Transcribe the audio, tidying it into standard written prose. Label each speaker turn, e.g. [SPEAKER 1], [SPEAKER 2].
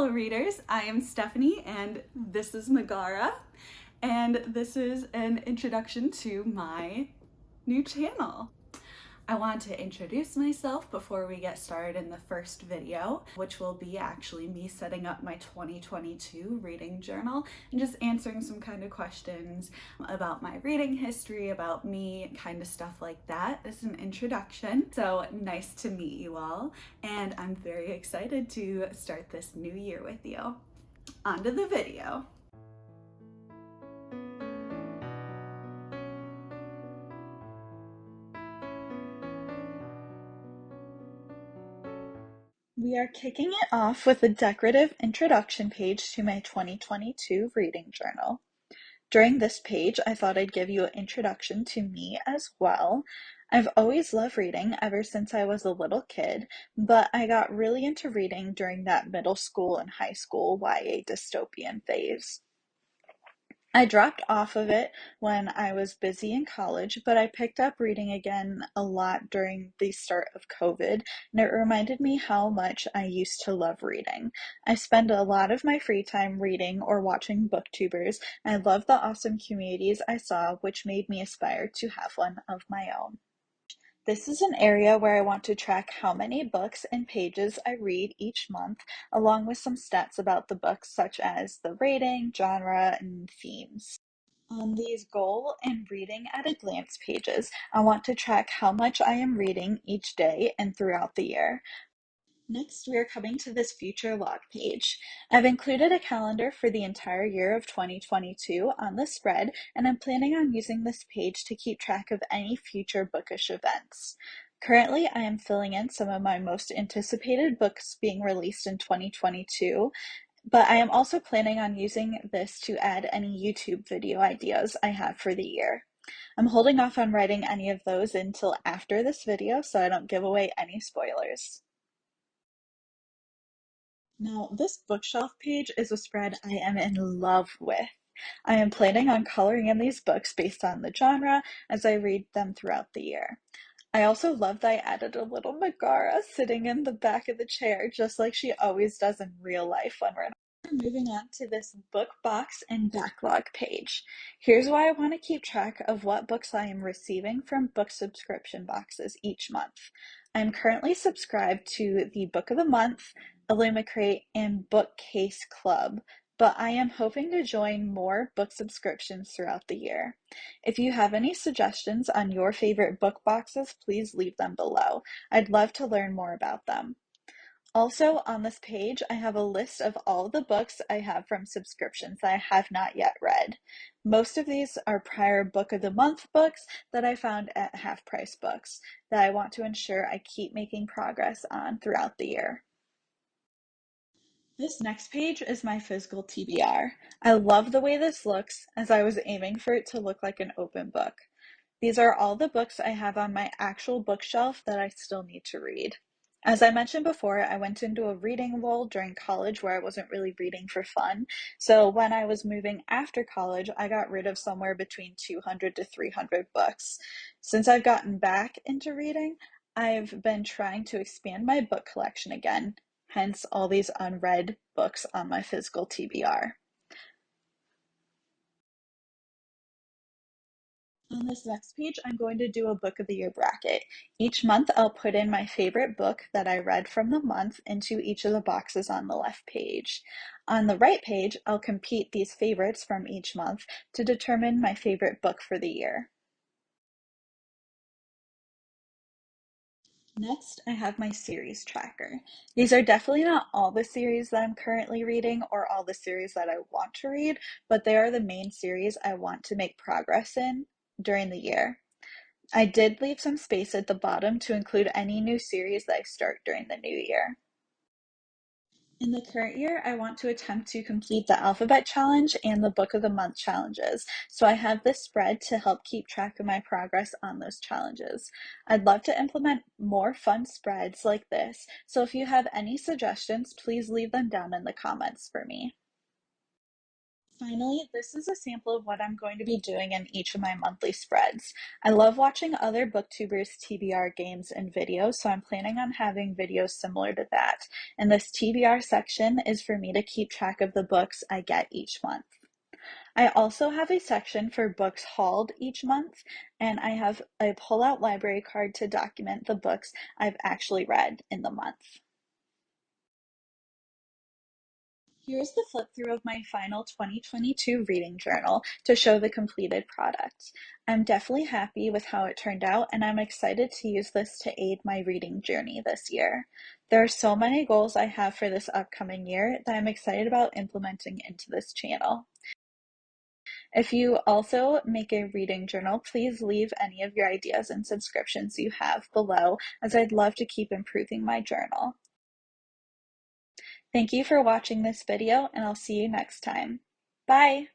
[SPEAKER 1] Hello readers, I am Stephanie and this is Megara, and this is an introduction to my new channel. I want to introduce myself before we get started in the first video, which will be actually me setting up my 2022 reading journal and just answering some kind of questions about my reading history, about me, kind of stuff like that as an introduction. So nice to meet you all, and I'm very excited to start this new year with you. On to the video. We are kicking it off with a decorative introduction page to my 2022 reading journal. During this page, I thought I'd give you an introduction to me as well. I've always loved reading ever since I was a little kid, but I got really into reading during that middle school and high school YA dystopian phase. I dropped off of it when I was busy in college, but I picked up reading again a lot during the start of COVID, and it reminded me how much I used to love reading. I spend a lot of my free time reading or watching booktubers. I love the awesome communities I saw, which made me aspire to have one of my own. This is an area where I want to track how many books and pages I read each month, along with some stats about the books, such as the rating, genre, and themes. On these goal and reading at a glance pages, I want to track how much I am reading each day and throughout the year. Next, we are coming to this future log page. I've included a calendar for the entire year of 2022 on the spread, and I'm planning on using this page to keep track of any future bookish events. Currently, I am filling in some of my most anticipated books being released in 2022, but I am also planning on using this to add any YouTube video ideas I have for the year. I'm holding off on writing any of those until after this video so I don't give away any spoilers. Now, this bookshelf page is a spread I am in love with. I am planning on coloring in these books based on the genre as I read them throughout the year. I also love that I added a little Megara sitting in the back of the chair, just like she always does in real life when we're moving on to this book box and backlog page. Here's why I want to keep track of what books I am receiving from book subscription boxes each month. I'm currently subscribed to the Book of the Month, Illumicrate, and Bookcase Club, but I am hoping to join more book subscriptions throughout the year. If you have any suggestions on your favorite book boxes, please leave them below. I'd love to learn more about them. Also, on this page, I have a list of all the books I have from subscriptions that I have not yet read. Most of these are prior Book of the Month books that I found at Half Price Books that I want to ensure I keep making progress on throughout the year. This next page is my physical TBR. I love the way this looks, as I was aiming for it to look like an open book. These are all the books I have on my actual bookshelf that I still need to read. As I mentioned before, I went into a reading lull during college where I wasn't really reading for fun. So when I was moving after college, I got rid of somewhere between 200 to 300 books. Since I've gotten back into reading, I've been trying to expand my book collection again, hence all these unread books on my physical TBR. On this next page, I'm going to do a book of the year bracket. Each month, I'll put in my favorite book that I read from the month into each of the boxes on the left page. On the right page, I'll compete these favorites from each month to determine my favorite book for the year. Next, I have my series tracker. These are definitely not all the series that I'm currently reading or all the series that I want to read, but they are the main series I want to make progress in during the year. I did leave some space at the bottom to include any new series that I start during the new year. In the current year, I want to attempt to complete the alphabet challenge and the book of the month challenges. So I have this spread to help keep track of my progress on those challenges. I'd love to implement more fun spreads like this. So if you have any suggestions, please leave them down in the comments for me. Finally, this is a sample of what I'm going to be doing in each of my monthly spreads. I love watching other booktubers' TBR games and videos, so I'm planning on having videos similar to that. And this TBR section is for me to keep track of the books I get each month. I also have a section for books hauled each month, and I have a pull-out library card to document the books I've actually read in the month. Here's the flip through of my final 2022 reading journal to show the completed product. I'm definitely happy with how it turned out, and I'm excited to use this to aid my reading journey this year. There are so many goals I have for this upcoming year that I'm excited about implementing into this channel. If you also make a reading journal, please leave any of your ideas and subscriptions you have below, as I'd love to keep improving my journal. Thank you for watching this video, and I'll see you next time. Bye!